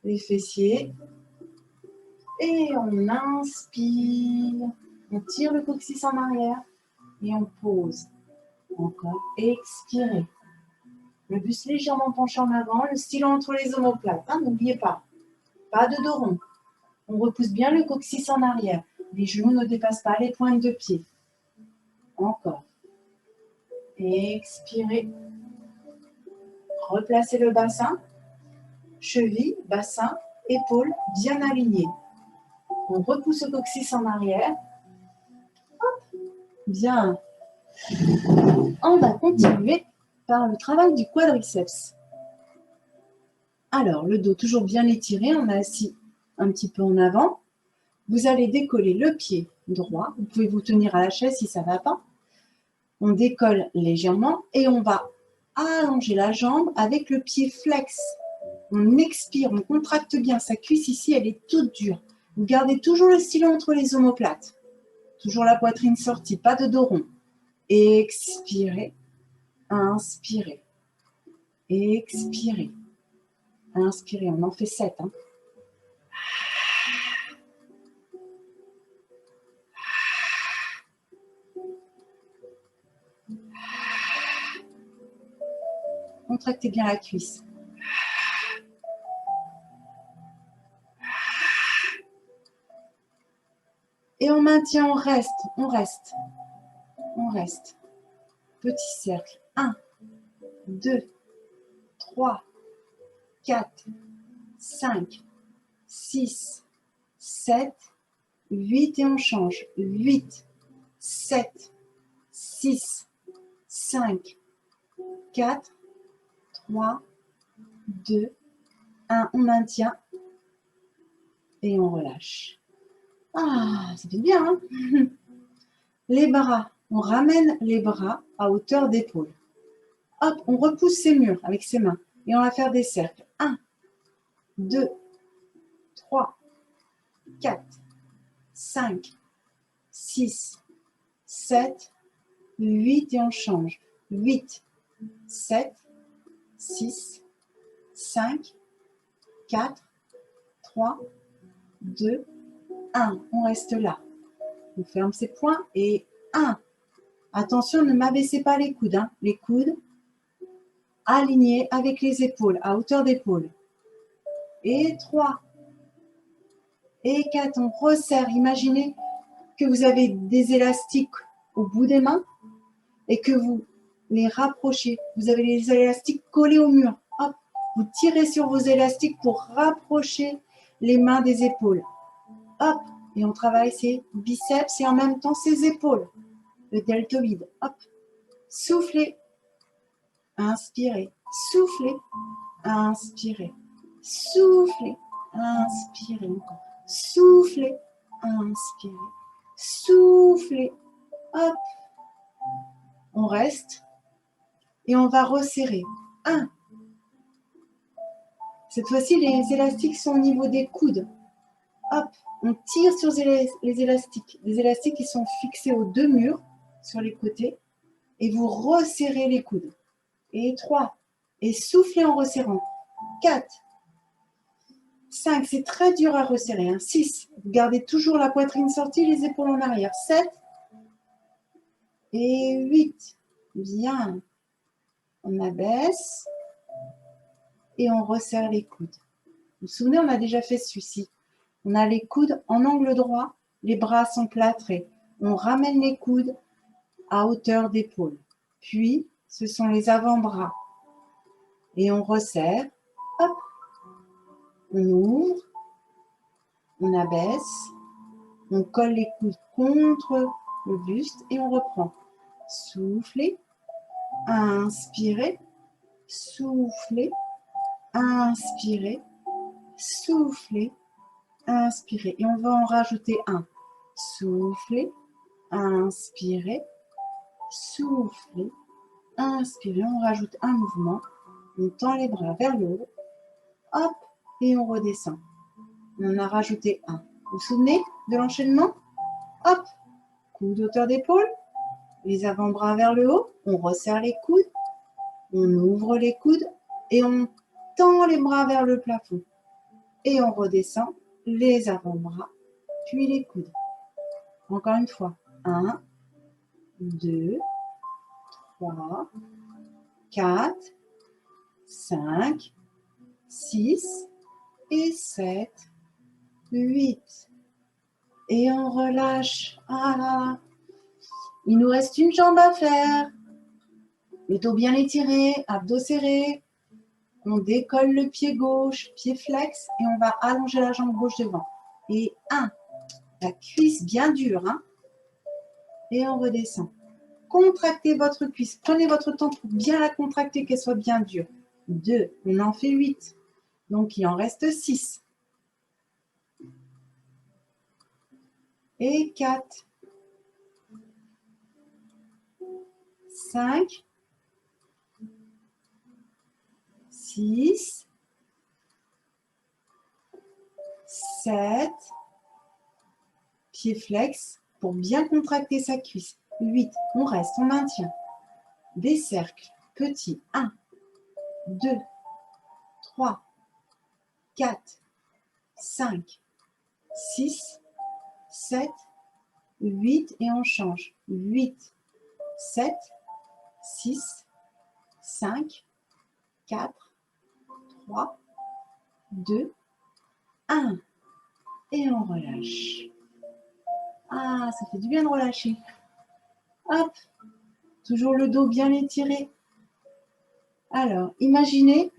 Speaker 1: les fessiers. Et on inspire. On tire le coccyx en arrière. Et on pose. Encore. Expirez. Le buste légèrement penché en avant, le stylo entre les omoplates. Hein, n'oubliez pas. Pas de dos rond. On repousse bien le coccyx en arrière. Les genoux ne dépassent pas les pointes de pied. Encore. Expirez. Replacez le bassin. Cheville, bassin, épaules bien alignés. On repousse le coccyx en arrière. Hop. Bien. On va continuer par le travail du quadriceps. Alors, le dos toujours bien étiré, on a assis un petit peu en avant. Vous allez décoller le pied droit. Vous pouvez vous tenir à la chaise si ça ne va pas. On décolle légèrement et on va allonger la jambe avec le pied flex. On expire, on contracte bien. Sa cuisse ici, elle est toute dure. Vous gardez toujours le stylo entre les omoplates. Toujours la poitrine sortie, pas de dos rond. Expirez, inspirez, expirez, inspirez. On en fait 7. Hein. Contractez bien la cuisse. Et on maintient, on reste, on reste, on reste. Petit cercle. 1, 2, 3, 4, 5, 6, 7, 8 et on change. 8, 7, 6, 5, 4, 3, 2, 1. On maintient et on relâche. Ah, ça fait bien, hein? Les bras, on ramène les bras à hauteur d'épaule. Hop, on repousse ses murs avec ses mains et on va faire des cercles. 1, 2, 3, 4, 5, 6, 7, 8 et on change. 8, 7, 6, 5, 4, 3, 2, 1. On reste là. On ferme ses poings et 1. Attention, ne m'abaissez pas les coudes. Hein. Les coudes alignés avec les épaules, à hauteur d'épaule. Et 3. Et 4. On resserre. Imaginez que vous avez des élastiques au bout des mains et que vous les rapprochez. Vous avez les élastiques collés au mur. Hop, vous tirez sur vos élastiques pour rapprocher les mains des épaules. Hop, et on travaille ses biceps et en même temps ses épaules. Le deltoïde. Hop, soufflez, inspirez, soufflez, inspirez, soufflez, inspirez encore. Soufflez, inspirez, soufflez. Hop, on reste et on va resserrer. 1. Cette fois-ci, les élastiques sont au niveau des coudes. Hop, on tire sur les élastiques. Les élastiques qui sont fixés aux deux murs, sur les côtés. Et vous resserrez les coudes. Et 3. Et soufflez en resserrant. 4. 5. C'est très dur à resserrer. Hein. 6. Vous gardez toujours la poitrine sortie, les épaules en arrière. 7. Et 8. Bien. On abaisse. Et on resserre les coudes. Vous vous souvenez, on a déjà fait celui-ci. On a les coudes en angle droit, les bras sont plâtrés. On ramène les coudes à hauteur d'épaule. Puis, ce sont les avant-bras. Et on resserre. Hop. On ouvre. On abaisse. On colle les coudes contre le buste et on reprend. Soufflez. Inspirez. Soufflez. Inspirez. Soufflez. Inspirez. Et on va en rajouter un. Soufflez. Inspirez. Soufflez. Inspirez. On rajoute un mouvement. On tend les bras vers le haut. Hop. Et on redescend. On en a rajouté un. Vous vous souvenez de l'enchaînement? Hop. Coude hauteur d'épaule. Les avant-bras vers le haut. On resserre les coudes. On ouvre les coudes. Et on tend les bras vers le plafond. Et on redescend les avant-bras, puis les coudes. Encore une fois. 1, 2, 3, 4, 5, 6 et 7, 8. Et on relâche. Ah là là. Il nous reste une jambe à faire. Le dos bien étiré, abdos serrés. On décolle le pied gauche, pied flex, et on va allonger la jambe gauche devant. Et 1, la cuisse bien dure, hein, et on redescend. Contractez votre cuisse, prenez votre temps pour bien la contracter, qu'elle soit bien dure. 2, on en fait 8, donc il en reste 6. Et 4, 5, 6, 7, pied flex pour bien contracter sa cuisse. 8, on reste, on maintient. Des cercles petits. 1, 2, 3, 4, 5, 6, 7, 8 et on change. 8, 7, 6, 5, 4, 3, 2, 1. Et on relâche. Ah, ça fait du bien de relâcher. Hop, toujours le dos bien étiré. Alors, imaginez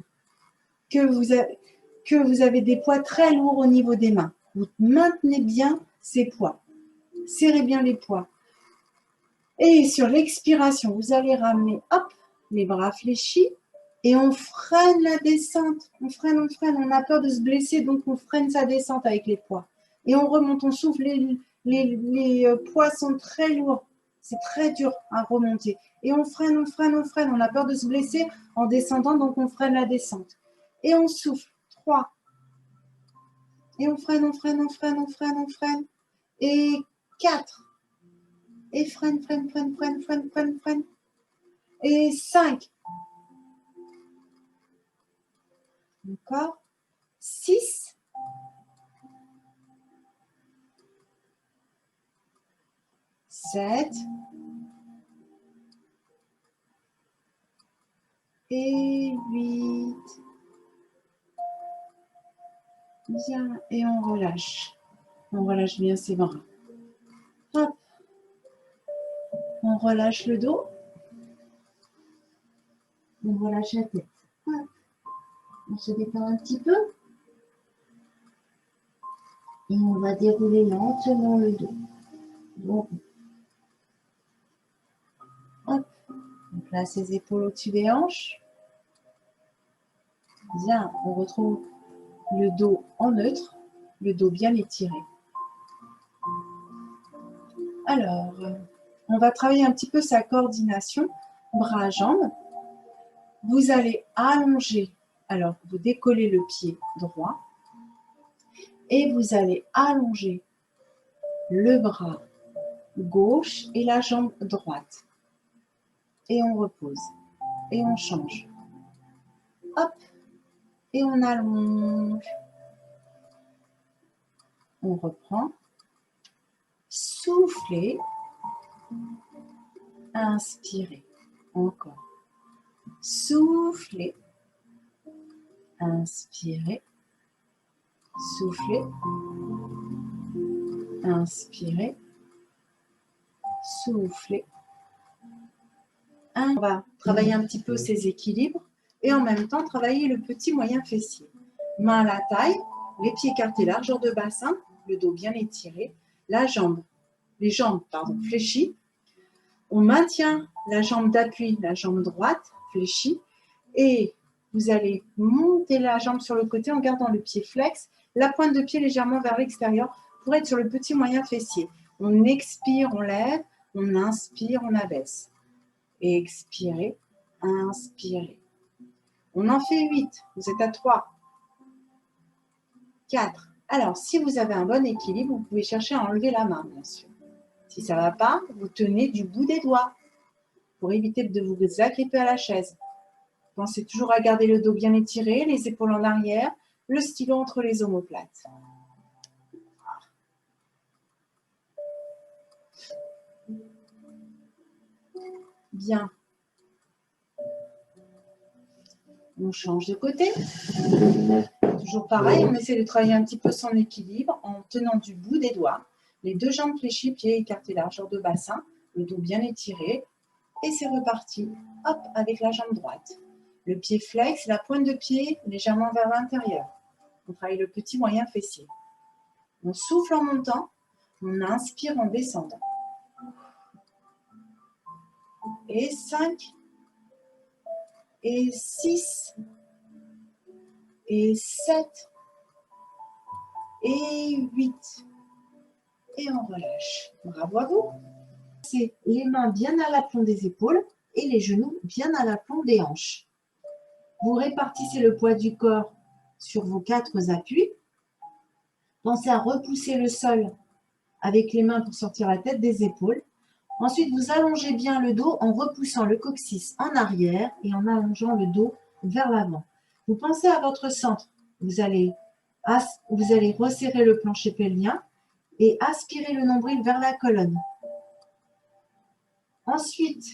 Speaker 1: que vous avez des poids très lourds au niveau des mains. Vous maintenez bien ces poids. Serrez bien les poids. Et sur l'expiration, vous allez ramener, hop, les bras fléchis et on freine la descente. On freine. On a peur de se blesser, donc on freine sa descente avec les poids. Et on remonte, on souffle. Les poids sont très lourds. C'est très dur à remonter. Et on freine. On a peur de se blesser en descendant, donc on freine la descente. Et on souffle. 3. Et on freine. Et 4. Et freine. Et 5. Encore. 6. 7. Et 8. Bien. Et on relâche. On relâche bien ses bras. Hop. On relâche le dos. On relâche la tête. Hop. On se détend un petit peu. Et on va dérouler lentement le dos. Bon. Hop. On place les épaules au-dessus des hanches. Bien. On retrouve le dos en neutre. Le dos bien étiré. Alors, on va travailler un petit peu sa coordination. Bras, jambes. Vous allez allonger. Alors, vous décollez le pied droit. Et vous allez allonger le bras gauche et la jambe droite. Et on repose. Et on change. Hop. Et on allonge. On reprend. Soufflez. Inspirez. Encore. Soufflez. Inspirez. Soufflez. Inspirez. Soufflez. On va travailler un petit peu ses équilibres et en même temps travailler le petit moyen fessier. Main à la taille, les pieds écartés, largeur de bassin, le dos bien étiré, les jambes fléchies. On maintient la jambe d'appui, la jambe droite fléchie et vous allez monter la jambe sur le côté en gardant le pied flex, la pointe de pied légèrement vers l'extérieur pour être sur le petit moyen fessier. On expire, on lève, on inspire, on abaisse. Et expirez, inspirez. On en fait 8, vous êtes à 3, 4. Alors, si vous avez un bon équilibre, vous pouvez chercher à enlever la main, bien sûr. Si ça ne va pas, vous tenez du bout des doigts pour éviter de vous agripper à la chaise. Pensez toujours à garder le dos bien étiré, les épaules en arrière, le stylo entre les omoplates. Bien. On change de côté. Toujours pareil, on essaie de travailler un petit peu son équilibre en tenant du bout des doigts. Les deux jambes fléchies, pieds écartés largeur de bassin, le dos bien étiré. Et c'est reparti. Hop, avec la jambe droite. Le pied flex, la pointe de pied légèrement vers l'intérieur. On travaille le petit moyen fessier. On souffle en montant, on inspire en descendant. Et 5, et 6, et 7, et 8. Et on relâche. Bravo à vous. C'est les mains bien à l'aplomb des épaules et les genoux bien à l'aplomb des hanches. Vous répartissez le poids du corps sur vos 4 appuis. Pensez à repousser le sol avec les mains pour sortir la tête des épaules. Ensuite, vous allongez bien le dos en repoussant le coccyx en arrière et en allongeant le dos vers l'avant. Vous pensez à votre centre. Vous allez resserrer le plancher pelvien et aspirer le nombril vers la colonne. Ensuite,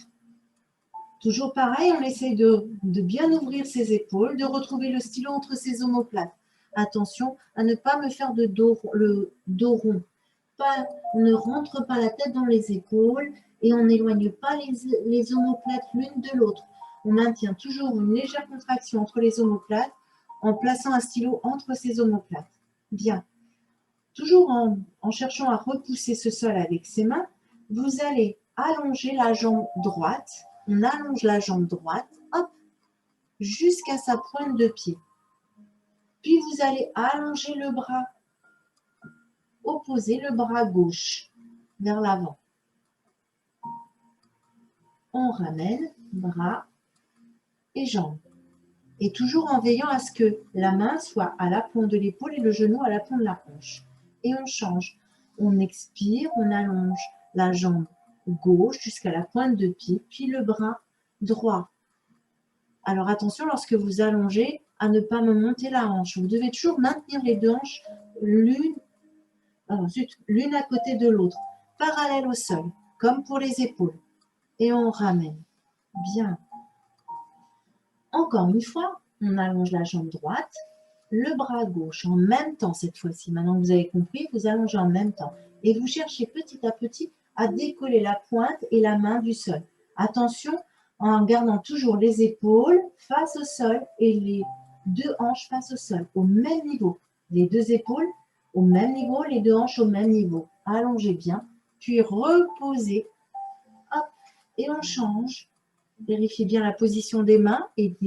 Speaker 1: toujours pareil, on essaie de bien ouvrir ses épaules, de retrouver le stylo entre ses omoplates. Attention à ne pas me faire le dos rond. On ne rentre pas la tête dans les épaules et on n'éloigne pas les omoplates l'une de l'autre. On maintient toujours une légère contraction entre les omoplates en plaçant un stylo entre ces omoplates. Bien. Toujours en cherchant à repousser ce sol avec ses mains, vous allez allonger la jambe droite. On allonge la jambe droite, hop, jusqu'à sa pointe de pied. Puis vous allez allonger le bras opposé, le bras gauche vers l'avant. On ramène bras et jambes. Et toujours en veillant à ce que la main soit à l'aplomb de l'épaule et le genou à l'aplomb de la hanche. Et on change. On expire, on allonge la jambe gauche jusqu'à la pointe de pied, puis le bras droit. Alors attention lorsque vous allongez à ne pas me monter la hanche. Vous devez toujours maintenir les deux hanches l'une à côté de l'autre, parallèle au sol, comme pour les épaules. Et on ramène. Bien. Encore une fois, on allonge la jambe droite, le bras gauche en même temps cette fois-ci. Maintenant que vous avez compris, vous allongez en même temps. Et vous cherchez petit à petit à décoller la pointe et la main du sol. Attention, en gardant toujours les épaules face au sol et les deux hanches face au sol, au même niveau. Les deux épaules au même niveau, les deux hanches au même niveau. Allongez bien, puis reposez. Hop, et on change. Vérifiez bien la position des mains et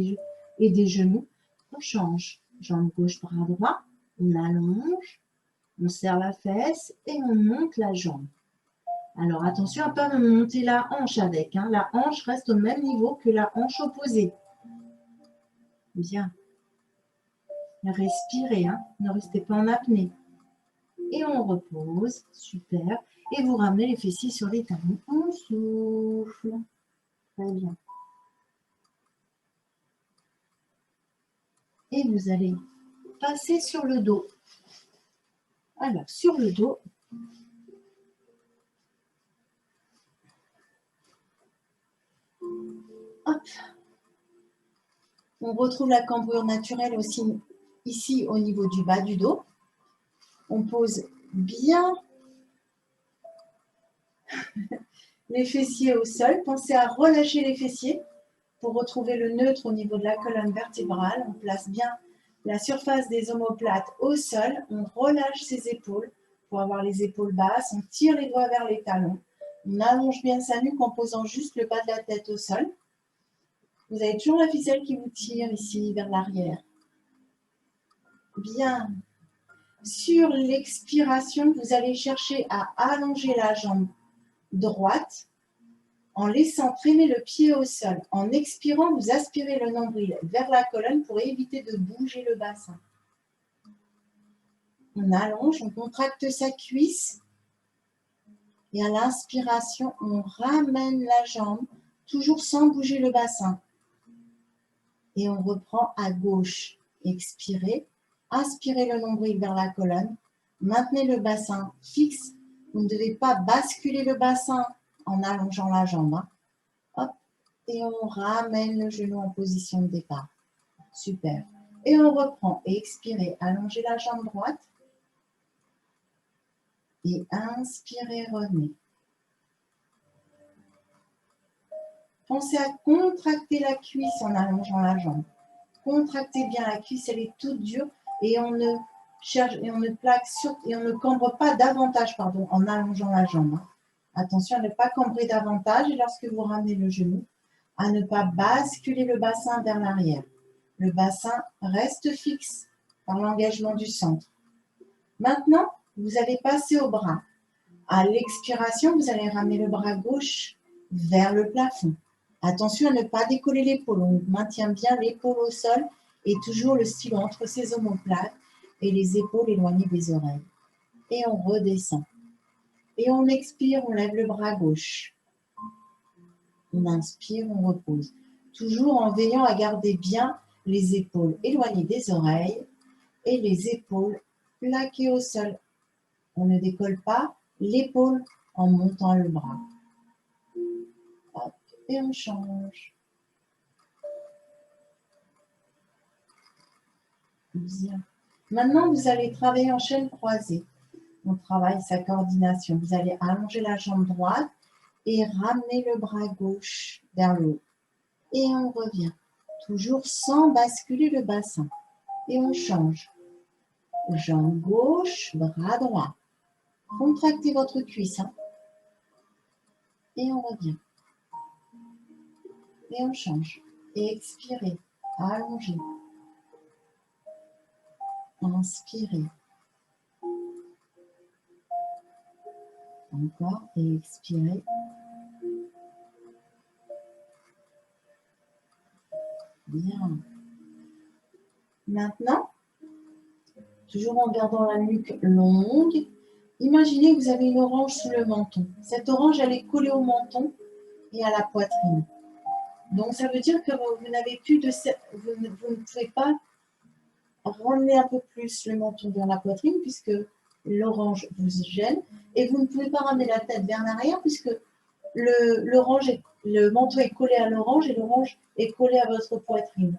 Speaker 1: des genoux. On change. Jambe gauche, bras droit. On allonge. On serre la fesse et on monte la jambe. Alors attention à ne pas monter la hanche avec. La hanche reste au même niveau que la hanche opposée. Bien. Respirez. Ne restez pas en apnée. Et on repose. Super. Et vous ramenez les fessiers sur les talons. On souffle. Très bien. Et vous allez passer sur le dos. Alors, sur le dos, hop, on retrouve la cambrure naturelle aussi ici au niveau du bas du dos. On pose bien les fessiers au sol. Pensez à relâcher les fessiers pour retrouver le neutre au niveau de la colonne vertébrale. On place bien la surface des omoplates au sol. On relâche ses épaules pour avoir les épaules basses. On tire les doigts vers les talons. On allonge bien sa nuque en posant juste le bas de la tête au sol. Vous avez toujours la ficelle qui vous tire ici vers l'arrière. Bien. Sur l'expiration, vous allez chercher à allonger la jambe droite en laissant traîner le pied au sol. En expirant, vous aspirez le nombril vers la colonne pour éviter de bouger le bassin. On allonge, on contracte sa cuisse. Et à l'inspiration, on ramène la jambe, toujours sans bouger le bassin. Et on reprend à gauche. Expirez. Aspirez le nombril vers la colonne. Maintenez le bassin fixe. Vous ne devez pas basculer le bassin en allongeant la jambe. Hop. Et on ramène le genou en position de départ. Super. Et on reprend. Et expirez. Allongez la jambe droite. Et inspirez, revenez. Pensez à contracter la cuisse en allongeant la jambe. Contractez bien la cuisse, elle est toute dure et on ne cherche et on ne plaque sur et on ne cambre pas davantage, pardon, en allongeant la jambe. Attention à ne pas cambrer davantage et lorsque vous ramenez le genou, à ne pas basculer le bassin vers l'arrière. Le bassin reste fixe par l'engagement du centre. Maintenant, vous allez passer au bras. À l'expiration, vous allez ramener le bras gauche vers le plafond. Attention à ne pas décoller l'épaule. On maintient bien l'épaule au sol et toujours le stylo entre ses omoplates et les épaules éloignées des oreilles. Et on redescend. Et on expire, on lève le bras gauche. On inspire, on repose. Toujours en veillant à garder bien les épaules éloignées des oreilles et les épaules plaquées au sol. On ne décolle pas l'épaule en montant le bras. Hop, et on change. Bien. Maintenant, vous allez travailler en chaîne croisée. On travaille sa coordination. Vous allez allonger la jambe droite et ramener le bras gauche vers le haut. Et on revient. Toujours sans basculer le bassin. Et on change. Jambe gauche, bras droit. Contractez votre cuisse. Et on revient. Et on change. Et expirez. Allongez. Inspirez. Encore. Et expirez. Bien. Maintenant, toujours en gardant la nuque longue, imaginez que vous avez une orange sous le menton. Cette orange, elle est collée au menton et à la poitrine. Donc, ça veut dire que vous n'avez plus de... Vous ne pouvez pas ramener un peu plus le menton vers la poitrine puisque l'orange vous gêne. Et vous ne pouvez pas ramener la tête vers l'arrière puisque le menton est collé à l'orange et l'orange est collé à votre poitrine.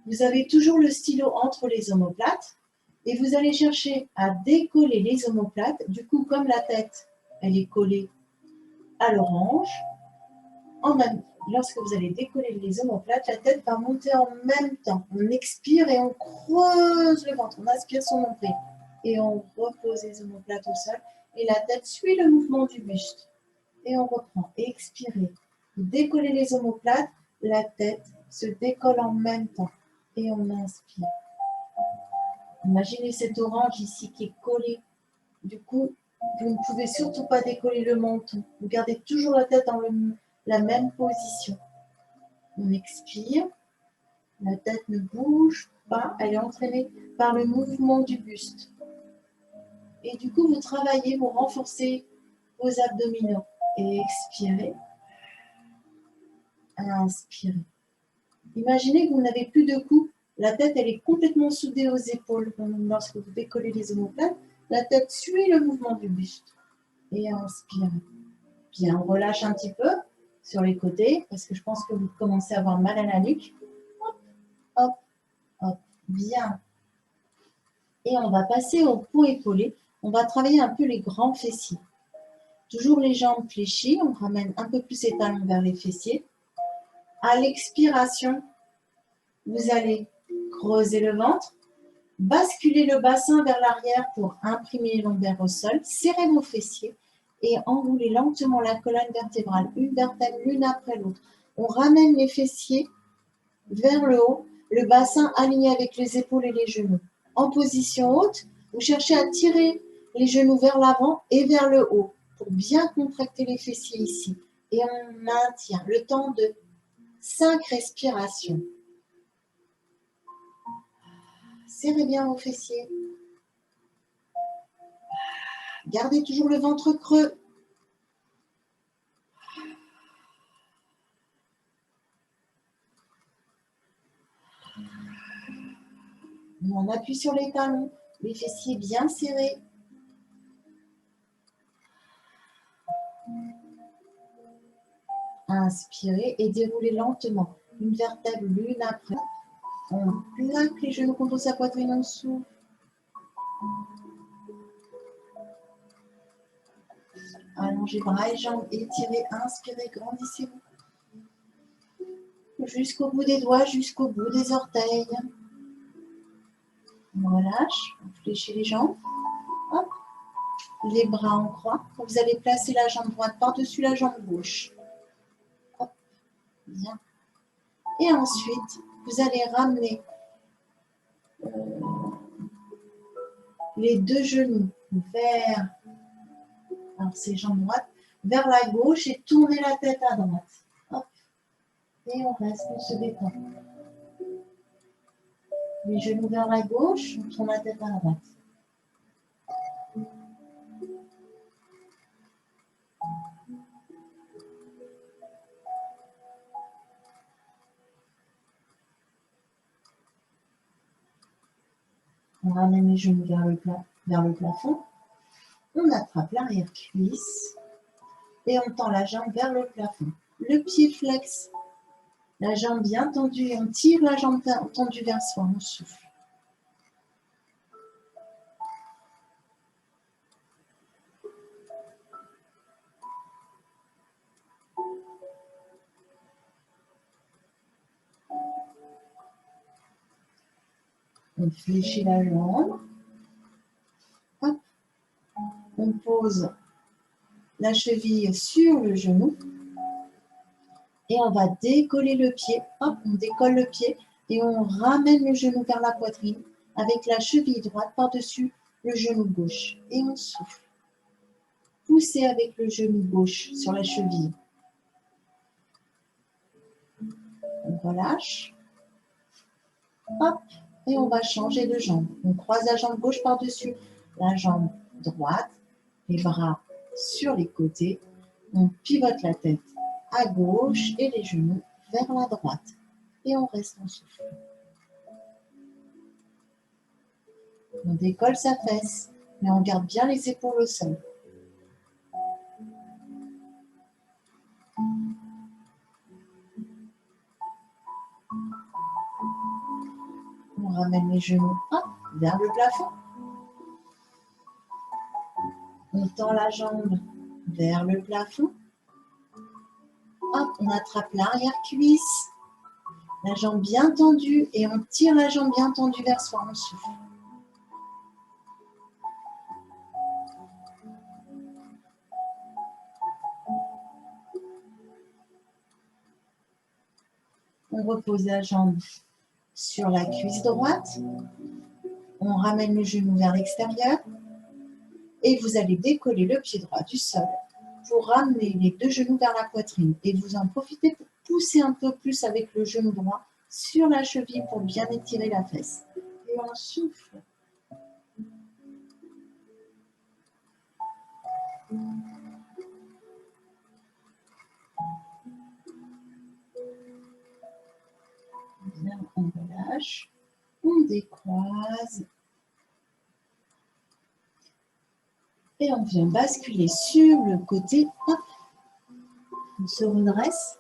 Speaker 1: Vous avez toujours le stylo entre les omoplates et vous allez chercher à décoller les omoplates. Du coup, comme la tête, elle est collée à l'orange, lorsque vous allez décoller les omoplates, la tête va monter en même temps. On expire et on creuse le ventre. On aspire son nombril et on repose les omoplates au sol et la tête suit le mouvement du buste. Et on reprend. Expirez. Vous décollez les omoplates, la tête se décolle en même temps. Et on inspire. Imaginez cette orange ici qui est collée. Du coup, vous ne pouvez surtout pas décoller le menton. Vous gardez toujours la tête dans la même position. On expire. La tête ne bouge pas. Elle est entraînée par le mouvement du buste. Et du coup, vous travaillez, vous renforcez vos abdominaux. Et expirez. Inspirez. Imaginez que vous n'avez plus de cou. La tête, elle est complètement soudée aux épaules. Lorsque vous décollez les omoplates, la tête suit le mouvement du buste. Et inspirez. Bien, on relâche un petit peu sur les côtés parce que je pense que vous commencez à avoir mal à la nuque. Hop, hop, hop. Bien. Et on va passer au pont épaulé. On va travailler un peu les grands fessiers. Toujours les jambes fléchies. On ramène un peu plus les talons vers les fessiers. À l'expiration, vous allez creuser le ventre, basculer le bassin vers l'arrière pour imprimer les lombaires au sol, serrez vos fessiers et enroulez lentement la colonne vertébrale, une vertèbre l'une après l'autre. On ramène les fessiers vers le haut, le bassin aligné avec les épaules et les genoux. En position haute, vous cherchez à tirer les genoux vers l'avant et vers le haut pour bien contracter les fessiers ici. Et on maintient le temps de 5 respirations. Serrez bien vos fessiers. Gardez toujours le ventre creux. On appuie sur les talons, les fessiers bien serrés. Inspirez et déroulez lentement. une vertèbre l'une après. On plaque les genoux contre sa poitrine en dessous. Allongez bras et jambes, étirez, inspirez, grandissez-vous. Jusqu'au bout des doigts, jusqu'au bout des orteils. On relâche, on fléchit les jambes. Hop. Les bras en croix. Vous allez placer la jambe droite par-dessus la jambe gauche. Hop. Bien. Et ensuite, vous allez ramener les deux genoux vers, alors c'est jambe droite, vers la gauche et tourner la tête à droite. Hop. Et on reste, on se détend. Les genoux vers la gauche, on tourne la tête à droite. On ramène les genoux vers le plafond. On attrape l'arrière-cuisse et on tend la jambe vers le plafond. Le pied flex, la jambe bien tendue et on tire la jambe tendue vers soi. On souffle. On fléchit la jambe. Hop. On pose la cheville sur le genou. Et on va décoller le pied. Hop, on décolle le pied et on ramène le genou vers la poitrine avec la cheville droite par-dessus le genou gauche. Et on souffle. Poussez avec le genou gauche sur la cheville. On relâche. Hop, et on va changer de jambe. On croise la jambe gauche par-dessus la jambe droite. Les bras sur les côtés. On pivote la tête à gauche et les genoux vers la droite. Et on reste en souffle. On décolle sa fesse, mais on garde bien les épaules au sol. On ramène les genoux vers le plafond. On tend la jambe vers le plafond. Hop, on attrape l'arrière-cuisse, la jambe bien tendue et on tire la jambe bien tendue vers soi. On souffle. On repose la jambe sur la cuisse droite. On ramène le genou vers l'extérieur. Et vous allez décoller le pied droit du sol pour ramener les deux genoux vers la poitrine. Et vous en profitez pour pousser un peu plus avec le genou droit sur la cheville pour bien étirer la fesse. Et on souffle. Bien, on relâche. On décroise. Et on vient basculer sur le côté. Hop. On se redresse.